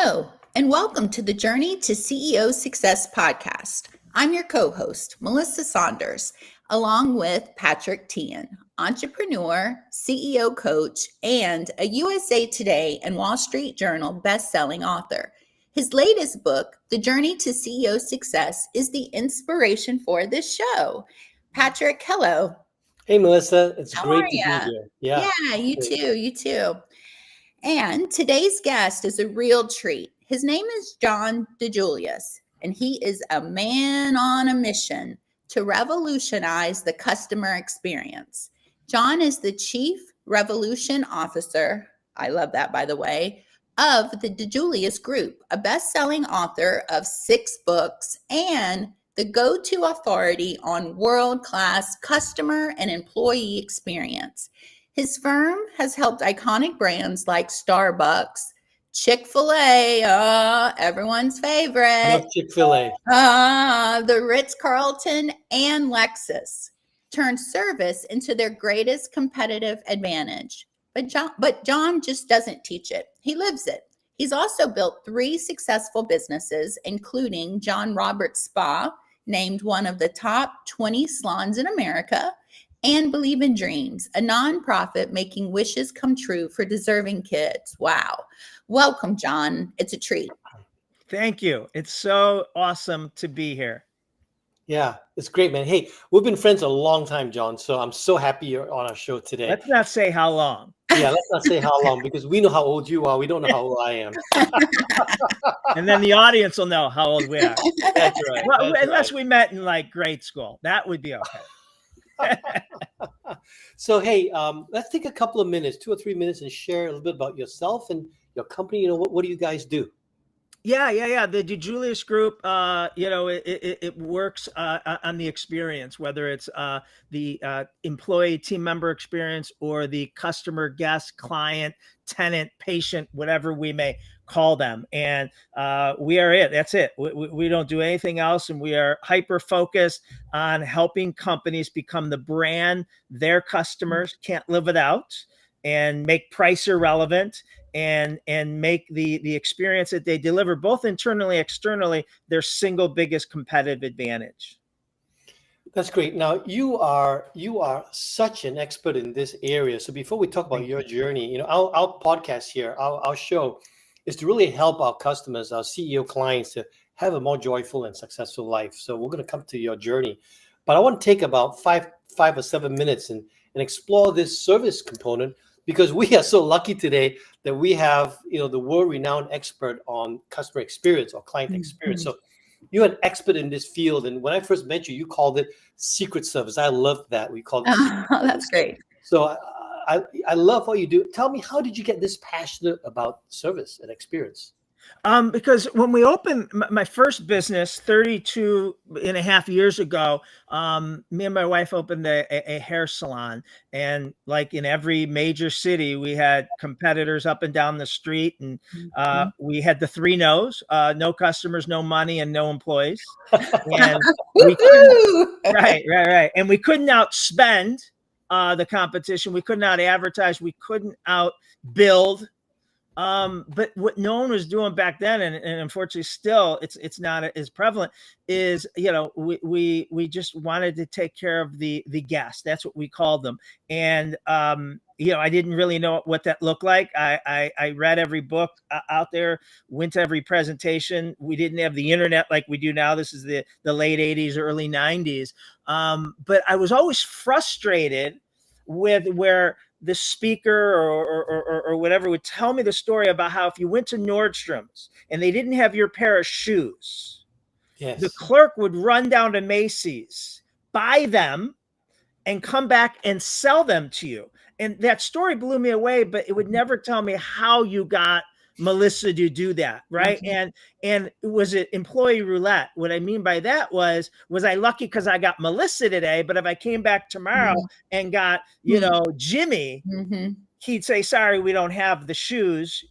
Hello, and welcome to the Journey to CEO Success podcast. I'm your co-host, Melissa Saunders, along with Patrick Tian, entrepreneur, CEO coach, and a USA Today and Wall Street Journal best-selling author. His latest book, The Journey to CEO Success, is the inspiration for this show. Patrick, hello. Hey, Melissa. It's How great are to be you? here. Yeah. You too. And today's guest is a real treat. His name is John DiJulius, and he is a man on a mission to revolutionize the customer experience. John is the Chief Revolution Officer, I love that by the way, of the DiJulius Group, a best-selling author of 6 books and the go-to authority on world-class customer and employee experience. His firm has helped iconic brands like Starbucks, Chick-fil-A, everyone's favorite, Love Chick-fil-A. the Ritz-Carlton, and Lexus turn service into their greatest competitive advantage. But John just doesn't teach it. He lives it. He's also built 3 successful businesses, including John Roberts Spa, named one of the top 20 salons in America, and Believe in Dreams, a nonprofit making wishes come true for deserving kids. Wow. Welcome, John. It's a treat. Thank you. It's so awesome to be here. Yeah, it's great, man. Hey, we've been friends a long time, John, so I'm so happy you're on our show today. Let's not say how long. Yeah, let's not say how long, because we know how old you are. We don't know how old I am. And then the audience will know how old we are. That's right. Well, That's unless right. we met in like grade school. That would be okay. So, hey, let's take a couple of minutes, 2 or 3 minutes, and share a little bit about yourself and your company. What do you guys do? Yeah. The DiJulius Group, it works on the experience, whether it's the employee team member experience or the customer, guest, client, tenant, patient, whatever we may call them. And we are it. That's it. We don't do anything else. And we are hyper focused on helping companies become the brand their customers can't live without, and make price irrelevant, and make the experience that they deliver, both internally, externally, their single biggest competitive advantage. That's great. Now you are such an expert in this area. So before we talk about your journey, our podcast here, our show, is to really help our customers, our CEO clients, to have a more joyful and successful life. So we're going to come to your journey, but I want to take about five or 7 minutes and explore this service component, because we are so lucky today that we have, the world-renowned expert on customer experience or client experience. So you're an expert in this field. And when I first met you, you called it secret service. I love that. We call it That's great. So I love what you do. Tell me, how did you get this passionate about service and experience? Because when we opened my first business 32 and a half years ago, me and my wife opened a hair salon. And like in every major city, we had competitors up and down the street. And we had the 3 no's, no customers, no money, and no employees. And right. And we couldn't outspend the competition. We couldn't out advertise. We couldn't outbuild. But what no one was doing back then, and unfortunately still it's not as prevalent, is we just wanted to take care of the guests. That's what we called them. And I didn't really know what that looked like. I read every book out there, went to every presentation. We didn't have the internet like we do now. This is the late 80s, early 90s. But I was always frustrated with where the speaker or whatever would tell me the story about how if you went to Nordstrom's and they didn't have your pair of shoes, yes, the clerk would run down to Macy's, buy them, and come back and sell them to you. And that story blew me away, but it would never tell me how you got Melissa to do that, right? Mm-hmm. And was it employee roulette? What I mean by that was I lucky because I got Melissa today, but if I came back tomorrow and got, Jimmy, he'd say, sorry, we don't have the shoes,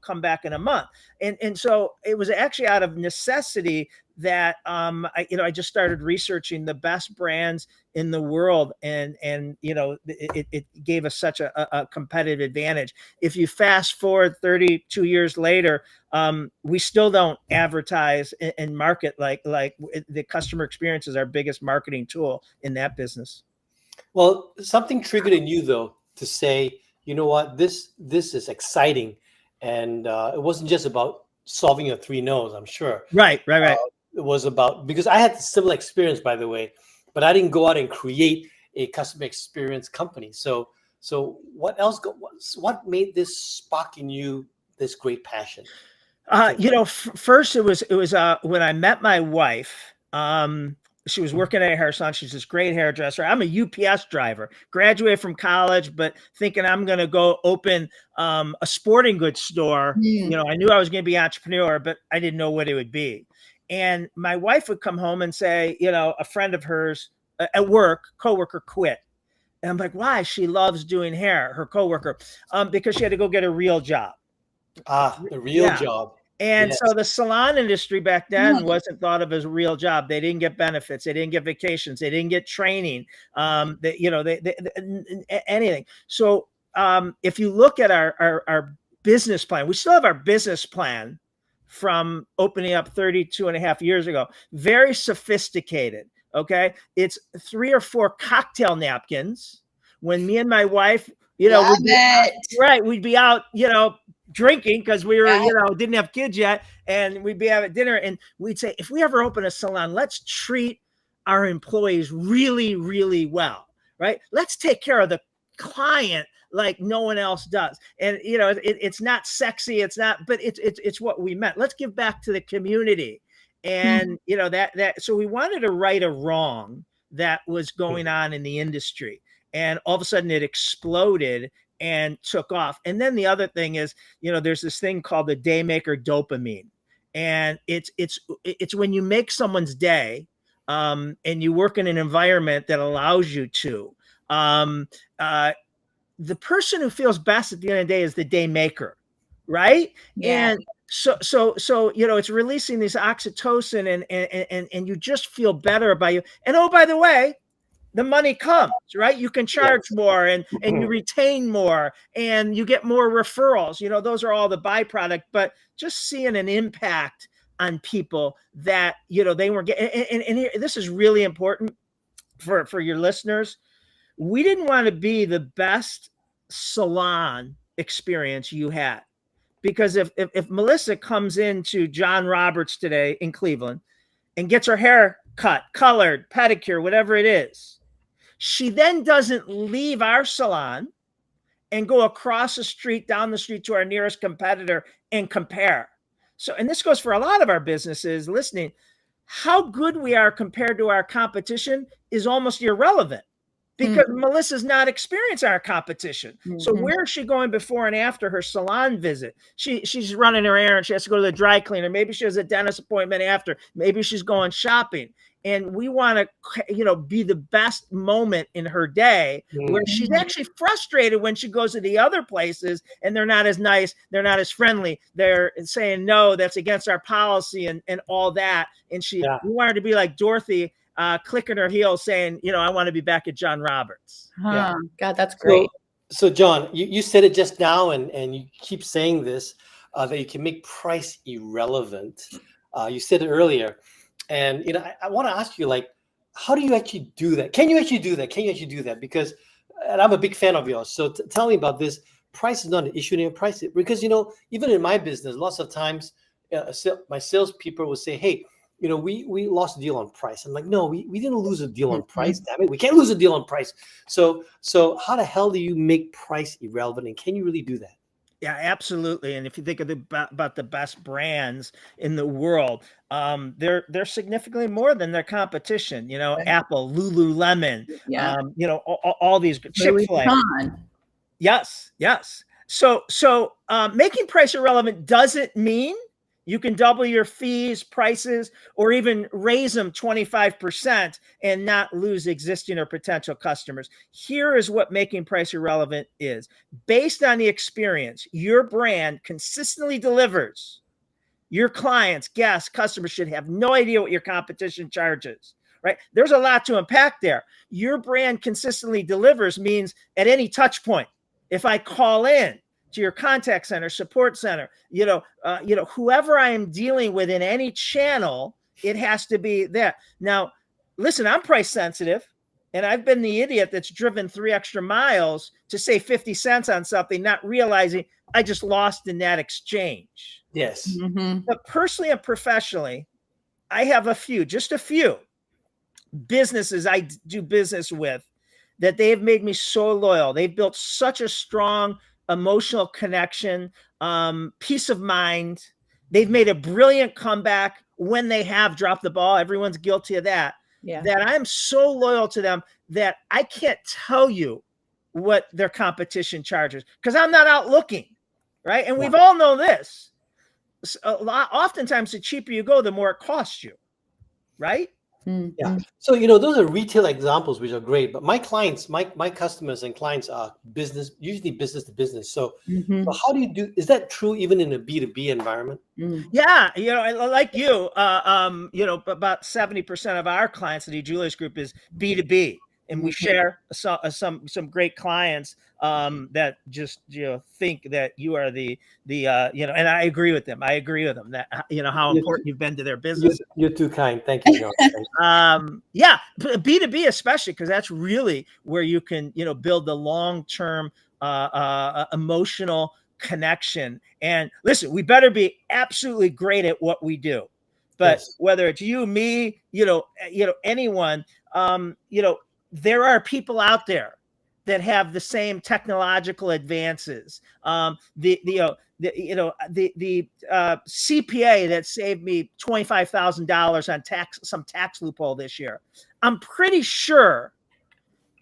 come back in a month. And so it was actually out of necessity that I just started researching the best brands in the world, and it gave us such a competitive advantage. If you fast forward 32 years later, we still don't advertise and market like the customer experience is our biggest marketing tool in that business. Well, something triggered in you though to say, you know what, this is exciting, and it wasn't just about solving your three no's. I'm sure. Right. It was about, because I had a similar experience, by the way, but I didn't go out and create a customer experience company. So what else? What made this spark in you this great passion? First it was when I met my wife. She was working at a hair salon. She's this great hairdresser. I'm a UPS driver, graduated from college, but thinking I'm going to go open a sporting goods store. I knew I was going to be an entrepreneur, but I didn't know what it would be. And my wife would come home and say, a friend of hers at work, coworker, quit. And I'm like, why? She loves doing hair, her coworker, because she had to go get a real job. The real job. And so the salon industry back then wasn't thought of as a real job. They didn't get benefits. They didn't get vacations. They didn't get training. Anything. So if you look at our business plan, we still have our business plan from opening up 32 and a half years ago. Very sophisticated. Okay. It's 3 or 4 cocktail napkins. When me and my wife, we'd be out, drinking because we were, didn't have kids yet, and we'd be having dinner, and we'd say, if we ever open a salon, let's treat our employees really, really well, right? Let's take care of the client like no one else does. And it's not sexy, but it's what we meant. Let's give back to the community. And so we wanted to right a wrong that was going on in the industry, and all of a sudden it exploded and took off. And then the other thing is, there's this thing called the day maker dopamine. And it's when you make someone's day, and you work in an environment that allows you to, the person who feels best at the end of the day is the day maker. Right. Yeah. And so, it's releasing this oxytocin, and you just feel better about you. And oh, by the way, the money comes, right? You can charge more, and you retain more, and you get more referrals. Those are all the byproduct, but just seeing an impact on people that, they weren't getting. And here, this is really important for your listeners. We didn't want to be the best salon experience you had, because if Melissa comes into John Roberts today in Cleveland and gets her hair cut, colored, pedicure, whatever it is, she then doesn't leave our salon and go across the street, down the street to our nearest competitor and compare. So, and this goes for a lot of our businesses listening, how good we are compared to our competition is almost irrelevant, because Melissa's not experiencing our competition. So where is she going before and after her salon visit? She's running her errand. She has to go to the dry cleaner. Maybe she has a dentist appointment after. Maybe she's going shopping. And we want to, be the best moment in her day, where she's actually frustrated when she goes to the other places and they're not as nice. They're not as friendly. They're saying, no, that's against our policy and all that. And we want her to be like Dorothy, clicking her heels saying, I want to be back at John Roberts. God, that's great. So John, you said it just now, and you keep saying this, that you can make price irrelevant. You said it earlier. And, I want to ask you, like, how do you actually do that? Can you actually do that? Because, and I'm a big fan of yours. So tell me about this. Price is not an issue in your price, because, even in my business, lots of times my salespeople will say, hey, we lost a deal on price. I'm like, no, we didn't lose a deal on price. Damn it. We can't lose a deal on price. So how the hell do you make price irrelevant? And can you really do that? Yeah, absolutely. And if you think of about the best brands in the world, they're significantly more than their competition. Apple, Lululemon, all these Chick-fil-A. Yes. So making price irrelevant doesn't mean you can double your fees, prices, or even raise them 25% and not lose existing or potential customers. Here is what making price irrelevant is. Based on the experience your brand consistently delivers, your clients, guests, customers should have no idea what your competition charges, right? There's a lot to unpack there. Your brand consistently delivers means at any touch point, if I call in to your contact center, support center, whoever I am dealing with in any channel, it has to be that. Now, listen, I'm price sensitive, and I've been the idiot that's driven 3 extra miles to save 50 cents on something, not realizing I just lost in that exchange. Yes. Mm-hmm. But personally and professionally, I have just a few businesses I do business with that they have made me so loyal. They've built such a strong emotional connection, peace of mind. They've made a brilliant comeback when they have dropped the ball. Everyone's guilty of that. Yeah. That I'm so loyal to them that I can't tell you what their competition charges because I'm not out looking, right? And we've all known this. Oftentimes, the cheaper you go, the more it costs you, right? Mm-hmm. Yeah. So, those are retail examples, which are great. But my clients, my customers and clients are usually business to business. So, Mm-hmm. so how do you is that true even in a B2B environment? Mm-hmm. Yeah. Like you, about 70% of our clients at DiJulius Group is B2B. And we share some great clients that just think that you are the and I agree with them. That how important you've been to their business. You're too kind. Thank you, John. Yeah, B2B especially because that's really where you can build the long-term emotional connection. And listen, we better be absolutely great at what we do. But Yes. whether it's you, me, anyone, there are people out there that have the same technological advances. The CPA that saved me $25,000 on some tax loophole this year. I'm pretty sure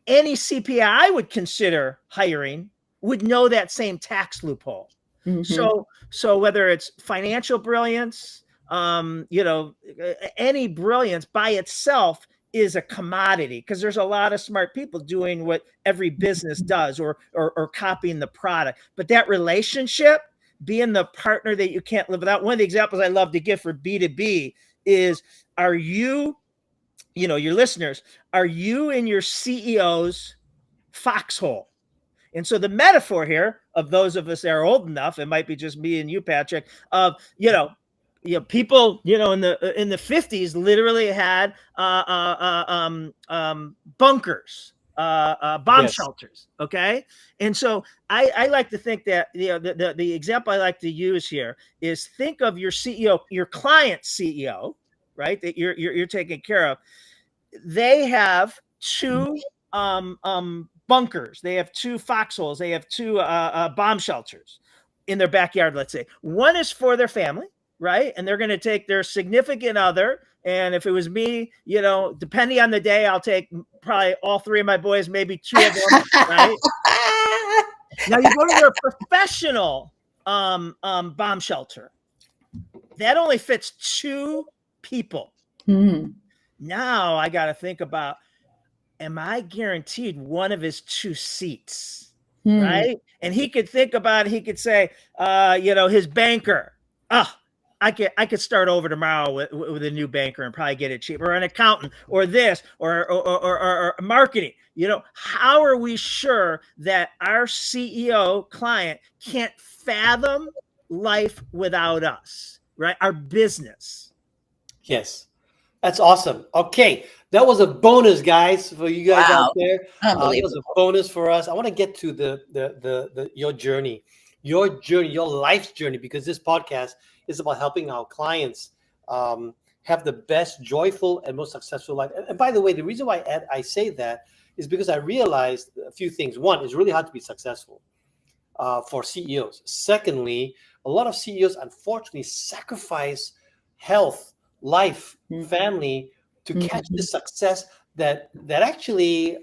any CPA I would consider hiring would know that same tax loophole. Mm-hmm. So whether it's financial brilliance, any brilliance by itself is a commodity because there's a lot of smart people doing what every business does or copying the product. But that relationship, being the partner that you can't live without. One of the examples I love to give for B2B is, are you, your listeners, are you in your CEO's foxhole? And so the metaphor here of those of us that are old enough, it might be just me and you, Patrick, of, people, in the 50s literally had bunkers, bomb shelters. Okay. And so I like to think that, the example I like to use here is think of your CEO, your client CEO, right? That you're taking care of. They have 2 bunkers. They have 2 foxholes. They have 2 bomb shelters in their backyard. Let's say one is for their family, right? And they're going to take their significant other. And if it was me, depending on the day, I'll take probably all 3 of my boys, maybe 2 of them, right? Now you go to their professional bomb shelter. That only fits 2 people. Mm-hmm. Now I got to think about, am I guaranteed one of his 2 seats? Mm-hmm. Right? And he could think about it. He could say, his banker, I could start over tomorrow with a new banker and probably get it cheaper, or an accountant, or this, or marketing. How are we sure that our CEO client can't fathom life without us, right? Our business. Yes. That's awesome. Okay. That was a bonus, guys, for you guys out there. That was a bonus for us. I want to get to your journey, your life's journey, because this podcast is about helping our clients have the best, joyful, and most successful life. And by the way, the reason why I say that is because I realized a few things. One, it's really hard to be successful for CEOs. Secondly, a lot of CEOs, unfortunately, sacrifice health, life, family to catch the success that actually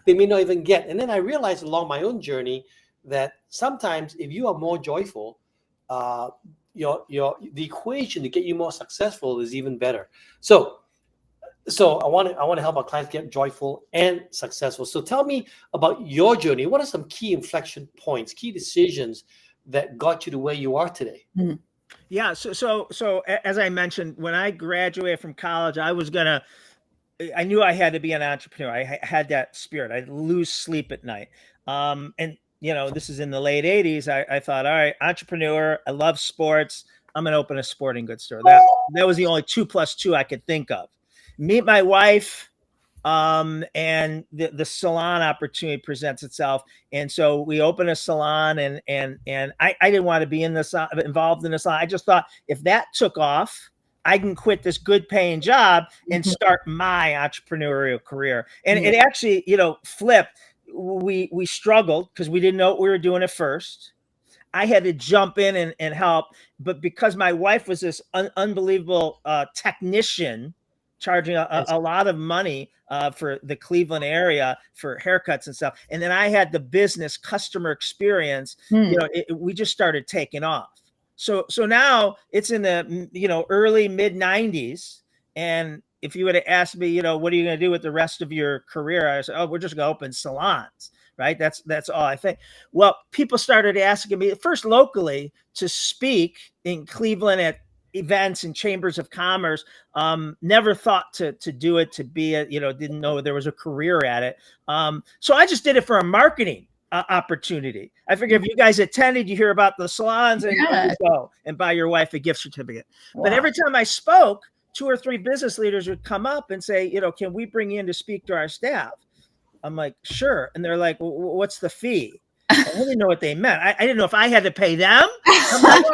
they may not even get. And then I realized along my own journey that sometimes if you are more joyful, the equation to get you more successful is even better. So I want to help our clients get joyful and successful. So tell me about your journey. What are some key inflection points, key decisions that got you to where you are today? Yeah. As I mentioned, when I graduated from college, I knew I had to be an entrepreneur. I had that spirit. I'd lose sleep at night. And this is in the late 80s. I thought, all right, entrepreneur. I love sports. I'm going to open a sporting goods store. That was the only 2 plus 2 I could think of. Meet my wife, and the salon opportunity presents itself, and so we open a salon, and I didn't want to be involved in the salon. I just thought, if that took off, I can quit this good paying job and start my entrepreneurial career. And it actually, flipped. We struggled because we didn't know what we were doing at first. I had to jump in and help, but because my wife was this unbelievable technician, charging a lot of money for the Cleveland area for haircuts and stuff, and then I had the business customer experience, we just started taking off. So now it's in the early mid 90s, and if you would have asked me, what are you going to do with the rest of your career, I said, oh, we're just going to open salons. Right. That's all I think. Well, people started asking me first locally to speak in Cleveland at events and chambers of commerce. Never thought to do it, to be didn't know there was a career at it. So I just did it for a marketing opportunity. I figure if you guys attended, you hear about the salons, and you go and buy your wife a gift certificate. Wow. But every time I spoke, 2 or 3 business leaders would come up and say, can we bring you in to speak to our staff? I'm like, sure. And they're like, well, what's the fee? I didn't know what they meant. I didn't know if I had to pay them. I'm like,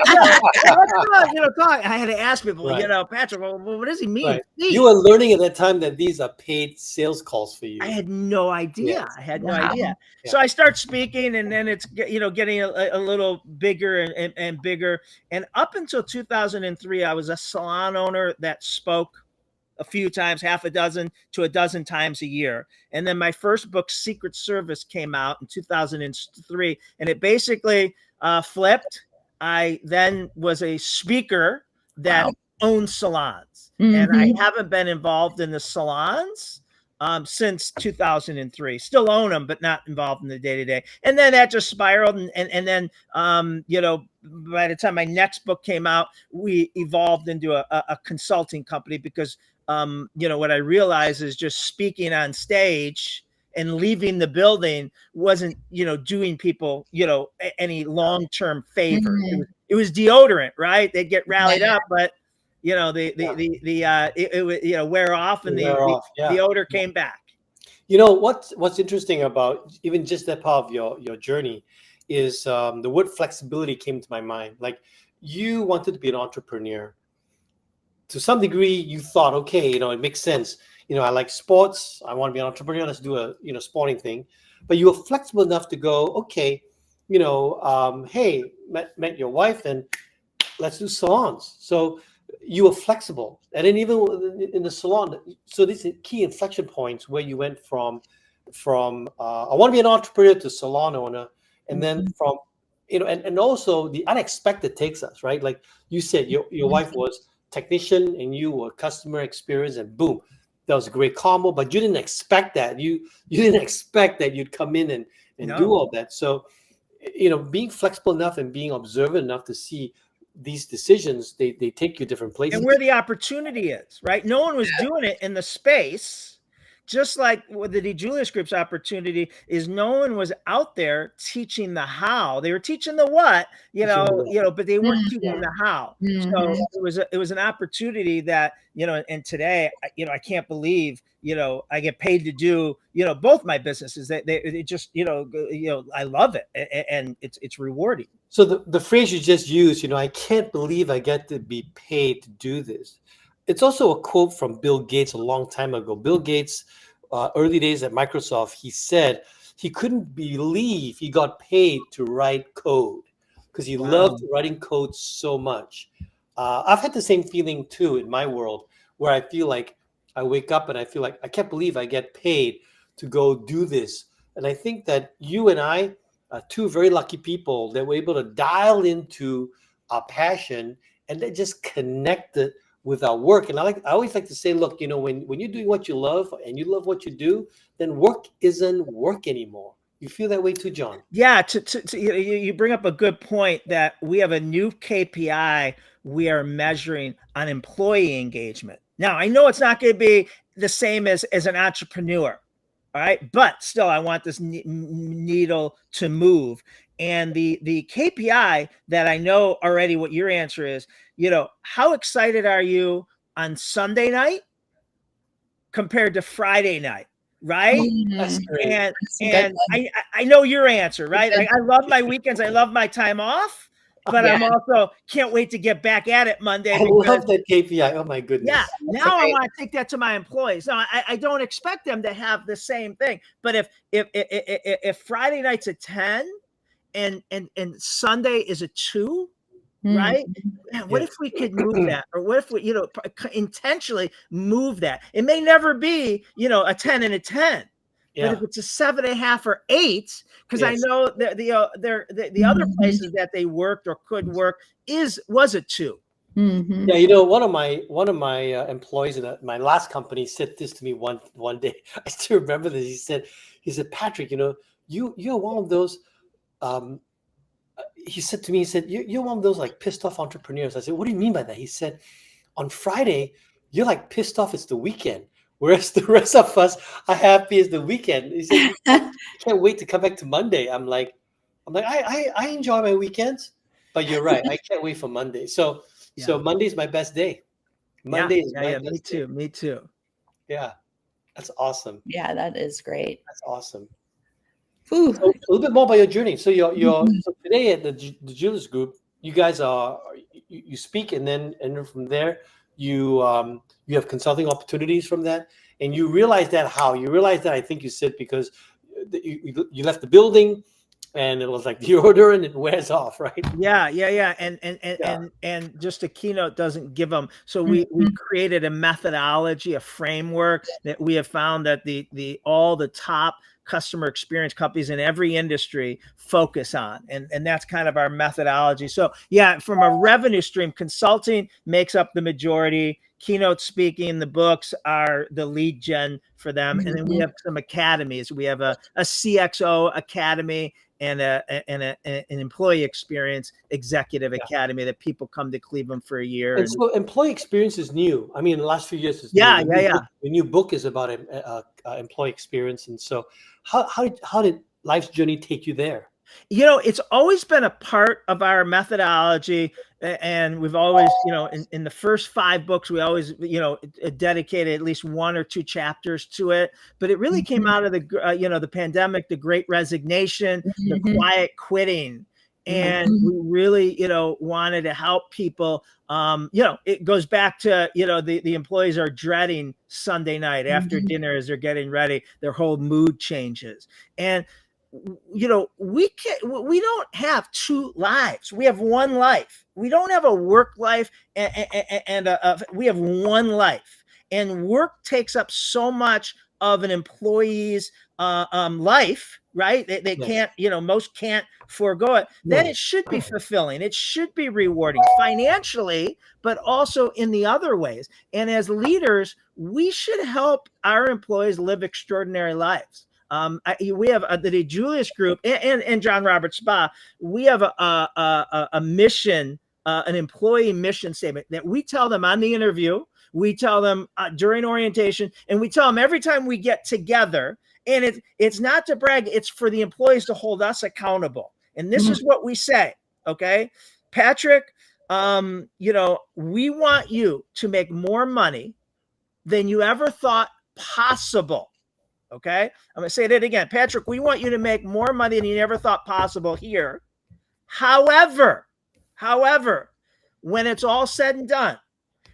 I had to ask people, Patrick, well, what does he mean? Right. You were learning at that time that these are paid sales calls for you. I had no idea. Yes. I had no idea. Yeah. So I start speaking, and then it's, getting a little bigger and bigger. And up until 2003, I was a salon owner that spoke a few times, half a dozen to a dozen times a year. And then my first book, Secret Service, came out in 2003, and it basically flipped. I then was a speaker that owned salons, and I haven't been involved in the salons since 2003. Still own them, but not involved in the day-to-day. And then that just spiraled, and then by the time my next book came out, we evolved into a consulting company, because what I realized is just speaking on stage and leaving the building wasn't, doing people, any long-term favor. It was deodorant, right? They'd get rallied up, but it would wear off, and the odor came back. What's interesting about even just that part of your journey is the word flexibility came to my mind. Like, you wanted to be an entrepreneur. To some degree, you thought, okay, it makes sense. I like sports. I want to be an entrepreneur. Let's do a, sporting thing. But you were flexible enough to go, okay, hey, met your wife, and let's do salons. So you were flexible. And then even in the salon, so these are key inflection points where you went from I want to be an entrepreneur to salon owner. And then from, and also the unexpected takes us, right? Like you said, your wife was technician and you were customer experience, and boom, that was a great combo. But you didn't expect that. You didn't expect that you'd come in and do all that. So, being flexible enough and being observant enough to see these decisions, they take you different places. And where the opportunity is, right? No one was doing it in the space. Just like with the DiJulius Group's opportunity is, no one was out there teaching the how. They were teaching the what, but they weren't teaching the how. So it was an opportunity that, and today, I can't believe, I get paid to do, both my businesses. They just, I love it, and it's rewarding. So the phrase you just used, I can't believe I get to be paid to do this. It's also a quote from Bill Gates a long time ago. Bill Gates, early days at Microsoft, he said he couldn't believe he got paid to write code because he loved writing code so much. I've had the same feeling too in my world, where I feel like I wake up and I feel like I can't believe I get paid to go do this. And I think that you and I are two very lucky people that were able to dial into our passion and then just connect it with our work. And I always like to say, look, when you're doing what you love and you love what you do, then work isn't work anymore. You feel that way too, John? Yeah, you bring up a good point that we have a new KPI we are measuring on employee engagement. Now, I know it's not going to be the same as an entrepreneur, all right? But still, I want this needle to move. And the KPI that I know already what your answer is, how excited are you on Sunday night compared to Friday night? Right. That's great. And I know your answer, right? I love my weekends. I love my time off, but I'm also can't wait to get back at it Monday. I love that KPI. Oh my goodness. Yeah. Now I want to take that to my employees. Now I don't expect them to have the same thing, but if Friday night's a 10 and Sunday is a 2, right? Man, what if we could move that? Or what if we, intentionally move that? It may never be, a 10 and a 10. But if it's a 7.5 or 8, because I know that the other places that they worked or could work was a 2. Yeah, one of my employees in my last company said this to me one day. I still remember this. He said, Patrick, you're one of those. He said to me, you're one of those like pissed off entrepreneurs. I said, what do you mean by that? He said, on Friday, you're like pissed off it's the weekend, whereas the rest of us are happy it's the weekend. He said, I can't wait to come back to Monday. I'm like, I enjoy my weekends, but you're right. I can't wait for Monday. So Monday's my best day. Monday is my best day. Me too. Yeah, that's awesome. Yeah, that is great. That's awesome. So a little bit more about your journey. So so today at the DiJulius Group, you guys you speak, and then from there you have consulting opportunities from that, and you realize that I think you said because you left the building, and it was like deodorant and it wears off, right? Yeah. And just a keynote doesn't give them. So we created a methodology, a framework that we have found that all the top customer experience companies in every industry focus on. And that's kind of our methodology. So from a revenue stream, consulting makes up the majority. Keynote speaking, the books are the lead gen for them. And then we have some academies. We have a CXO academy and an employee experience executive academy that people come to Cleveland for a year. And so employee experience is new. I mean, in the last few years, it's new. The new book is about employee experience. And so how did life's journey take you there? It's always been a part of our methodology, and we've always, in the first 5 books, we always, dedicated at least 1 or 2 chapters to it. But it really came out of the pandemic, the Great Resignation, the quiet quitting. And we really, wanted to help people. It goes back to, the employees are dreading Sunday night after dinner as they're getting ready. Their whole mood changes. And we don't have 2 lives. We have 1 life. We don't have a work life and we have 1 life, and work takes up so much of an employee's life, right? They can't, most can't forego it. Then it should be fulfilling. It should be rewarding financially, but also in the other ways. And as leaders, we should help our employees live extraordinary lives. We have the DiJulius Group and John Robert Spa. We have a mission, an employee mission statement that we tell them on the interview. We tell them during orientation, and we tell them every time we get together. And it's not to brag; it's for the employees to hold us accountable. And this is what we say, okay, Patrick. We want you to make more money than you ever thought possible. Okay, I'm going to say that again. Patrick, we want you to make more money than you ever thought possible here. However, when it's all said and done,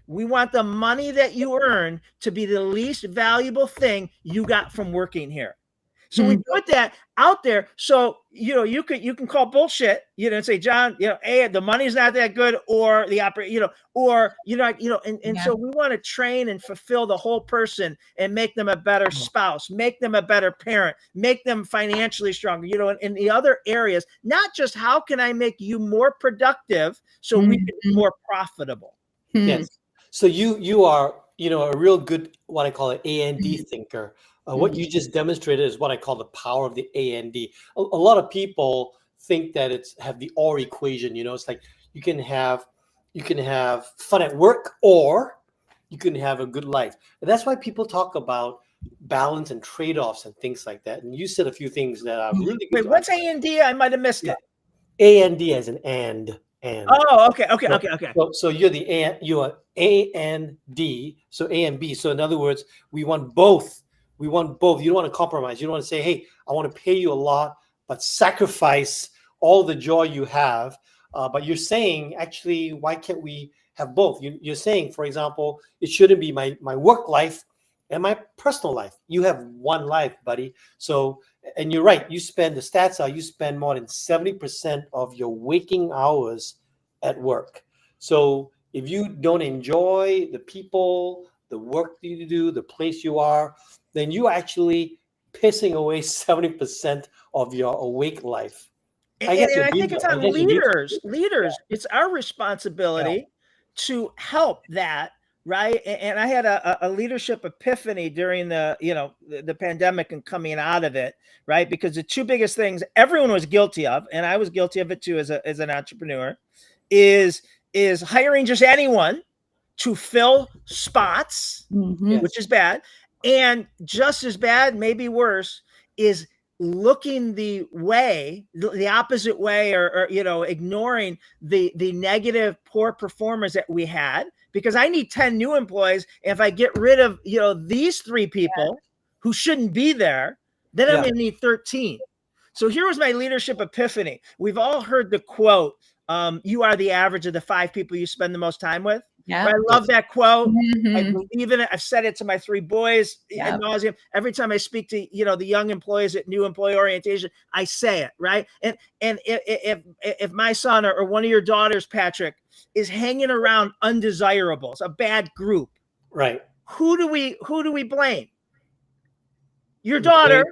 we want the money that you earn to be the least valuable thing you got from working here. So we put that out there. So, you can call bullshit, and say, John, the money's not that good, or the so we want to train and fulfill the whole person and make them a better spouse, make them a better parent, make them financially stronger, in the other areas, not just how can I make you more productive so we can be more profitable. Yes. So you are a real good, what I call an A&D thinker. What you just demonstrated is what I call the power of the A&D. A lot of people think that have the or equation. It's like you can have fun at work, or you can have a good life. And that's why people talk about balance and trade-offs and things like that. And you said a few things that are really good. Wait, what's A&D? I might have missed it. A&D as an and. Oh, okay. So you're A and D, so A and B. So in other words, we want both. You don't want to compromise. You don't want to say, hey, I want to pay you a lot, but sacrifice all the joy you have. But you're saying, actually, why can't we have both? You're saying, for example, it shouldn't be my work life and my personal life. You have one life, buddy. So, and you're right. The stats are you spend more than 70% of your waking hours at work. So if you don't enjoy the people, the work that you do, the place you are, then you're actually pissing away 70% of your awake life. I think it's on leaders. It's our responsibility to help that, right? And I had a leadership epiphany during the pandemic and coming out of it, right? Because the two biggest things everyone was guilty of, and I was guilty of it too as an entrepreneur, is hiring just anyone to fill spots, which is bad. And just as bad, maybe worse, is looking the opposite way, or ignoring the negative, poor performers that we had, because I need 10 new employees. And if I get rid of, these 3 people who shouldn't be there, then I'm going to need 13. So here was my leadership epiphany. We've all heard the quote, you are the average of the 5 people you spend the most time with. Yeah. I love that quote. I believe in it. I've said it to my 3 boys ad nauseum. Every time I speak to, the young employees at new employee orientation, I say it, right? And if my son or one of your daughters, Patrick, is hanging around undesirables, a bad group, right? Who do we blame? Your daughter,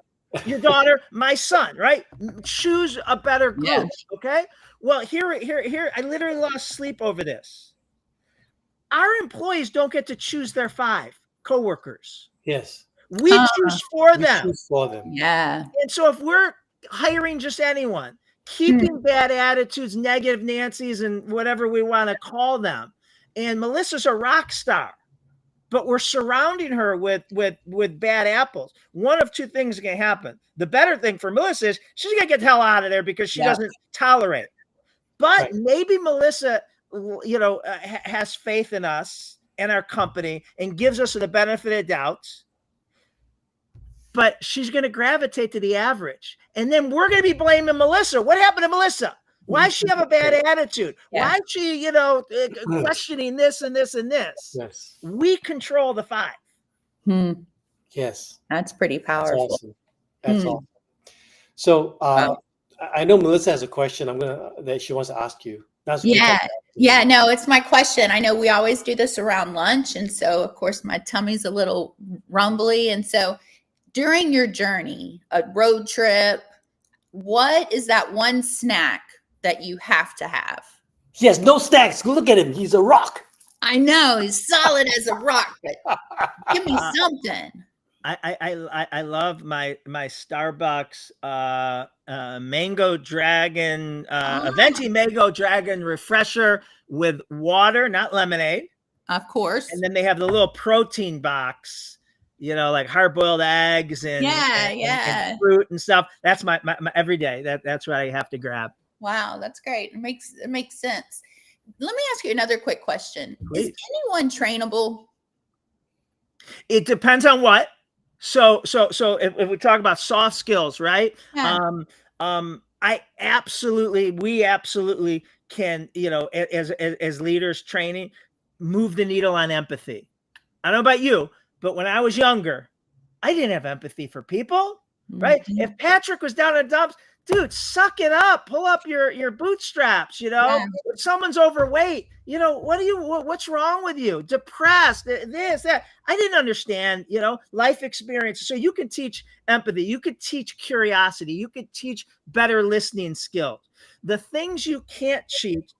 my son, right? Choose a better group, okay? Well, here, I literally lost sleep over this. Our employees don't get to choose their 5 coworkers. Yes. We choose for them. Choose for them. Yeah. And so if we're hiring just anyone, keeping bad attitudes, negative Nancy's, and whatever we want to call them, and Melissa's a rock star, but we're surrounding her with bad apples, one of 2 things can happen. The better thing for Melissa is she's going to get the hell out of there because she doesn't tolerate it. But maybe Melissa has faith in us and our company and gives us the benefit of doubt, but she's going to gravitate to the average. And then we're going to be blaming Melissa. What happened to Melissa? Why does she have a bad attitude? Why is she, questioning this and this and this? Yes. We control the 5. Yes. That's pretty powerful. That's awesome. So I know Melissa has a question that she wants to ask you. Yeah, no, it's my question. I know we always do this around lunch. And so, of course, my tummy's a little rumbly. And so during your journey, a road trip, what is that one snack that you have to have? He has no snacks. Look at him. He's a rock. I know. He's solid as a rock, but give me something. I love my Starbucks Mango Dragon Venti Mango Dragon refresher with water, not lemonade. Of course. And then they have the little protein box, like hard-boiled eggs and fruit and stuff. That's my everyday. That's what I have to grab. Wow, that's great. It makes sense. Let me ask you another quick question. Please. Is anyone trainable? It depends on what. So if we talk about soft skills, right? Yeah. We absolutely can, as leaders training, move the needle on empathy. I don't know about you, but when I was younger, I didn't have empathy for people, right? If Patrick was down in the dumps, dude, suck it up, pull up your bootstraps, Yeah. if someone's overweight, what's wrong with you? Depressed, this, that. I didn't understand, life experience. So you can teach empathy, you could teach curiosity, you could teach better listening skills. The things you can't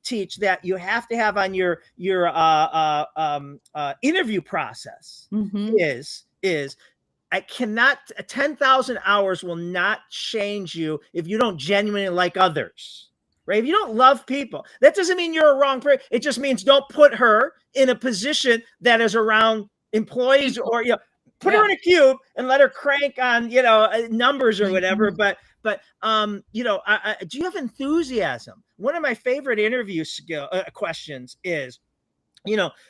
teach that you have to have on your interview process Mhm. is 10,000 hours will not change you if you don't genuinely like others, right? If you don't love people, that doesn't mean you're a wrong person. It just means don't put her in a position that is around employees, or, put her in a cube and let her crank on, numbers or whatever. Mhm. But do you have enthusiasm? One of my favorite interview questions is,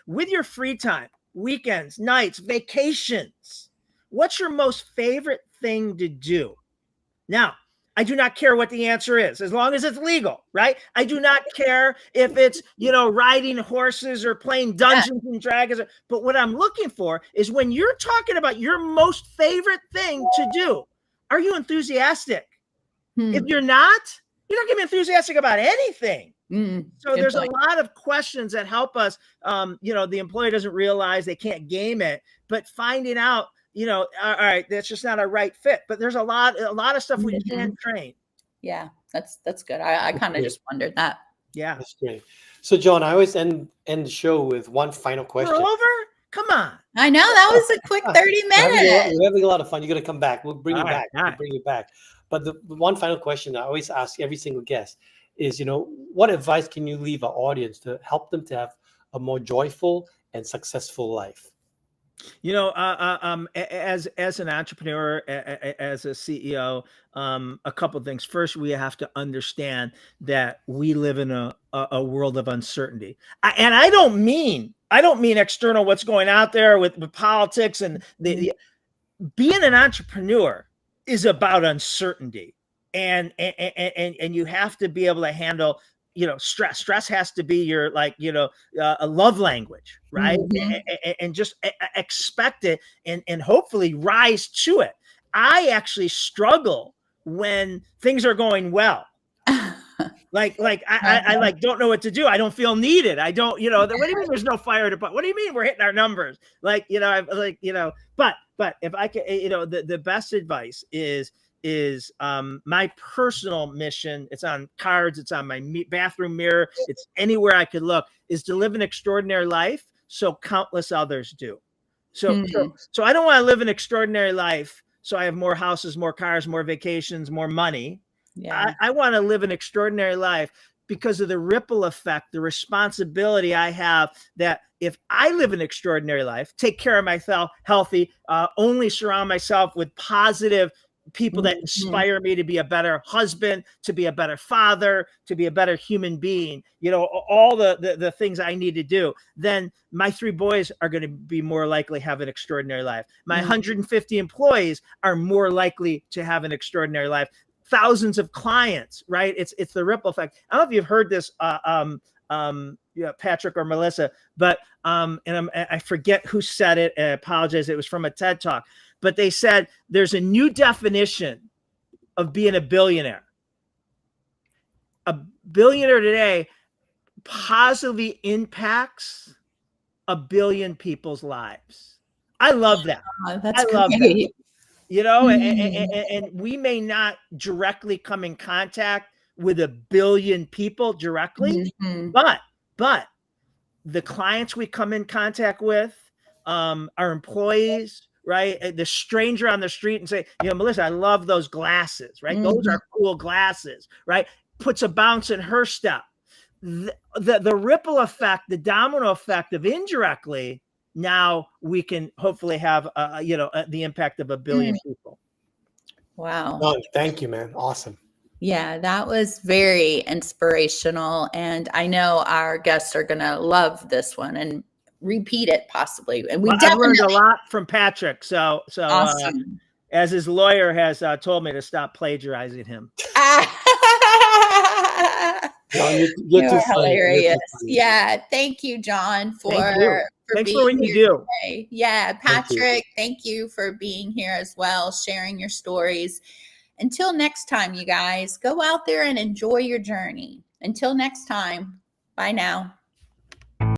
with your free time, weekends, nights, vacations, what's your most favorite thing to do? Now, I do not care what the answer is, as long as it's legal, right? I do not care if it's, riding horses or playing Dungeons and Dragons. But what I'm looking for is, when you're talking about your most favorite thing to do, are you enthusiastic? Hmm. If you're not going to be enthusiastic about anything. So there's a lot of questions that help us. The employer doesn't realize they can't game it, but finding out, all right, that's just not a right fit. But there's a lot of stuff we can train. Yeah, that's good. I kind of just wondered that. Yeah, That's great. So, John, I always end the show with one final question. We're over? Come on. I know, that was a quick 30 minutes. We're having a lot of fun. You're going to come back. We'll bring you back. All right. We'll bring you back. But the one final question I always ask every single guest is, what advice can you leave our audience to help them to have a more joyful and successful life? As an entrepreneur, as a CEO, a couple of things. First, we have to understand that we live in a world of uncertainty. And I don't mean external, what's going out there with politics and being an entrepreneur is about uncertainty, and you have to be able to handle stress has to be your a love language, right? And just expect it and hopefully rise to it. I actually struggle when things are going well. I don't know what to do. I don't feel needed. I don't, what do you mean there's no fire department? What do you mean we're hitting our numbers? But if I can, the best advice is my personal mission. It's on cards. It's on my bathroom mirror. It's anywhere I could look, is to live an extraordinary life so countless others do. So I don't want to live an extraordinary life so I have more houses, more cars, more vacations, more money. Yeah. I want to live an extraordinary life because of the ripple effect, the responsibility I have, that if I live an extraordinary life, take care of myself, healthy, only surround myself with positive people that inspire me to be a better husband, to be a better father, to be a better human being, all the things I need to do, then my 3 boys are going to be more likely to have an extraordinary life. My 150 employees are more likely to have an extraordinary life. Thousands of clients, right? It's the ripple effect. I don't know if you've heard this, Patrick or Melissa, but I forget who said it. I apologize. It was from a TED Talk, but they said there's a new definition of being a billionaire. A billionaire today positively impacts 1 billion people's lives. I love that. That's great. And we may not directly come in contact with 1 billion people directly, but the clients we come in contact with, our employees, right? The stranger on the street and say, Melissa, I love those glasses, right? Those are cool glasses, right? Puts a bounce in her step. The ripple effect, the domino effect of indirectly, now we can hopefully have, the impact of 1 billion people. Wow. Oh, thank you, man. Awesome. Yeah, that was very inspirational. And I know our guests are going to love this one and repeat it possibly. And I've learned a lot from Patrick. So awesome. As his lawyer has told me to stop plagiarizing him. You're hilarious. Yeah. Thank you, John, for Thanks for what you do. Today. Yeah. Patrick, thank you for being here as well, sharing your stories. Until next time, you guys, go out there and enjoy your journey. Until next time, bye now.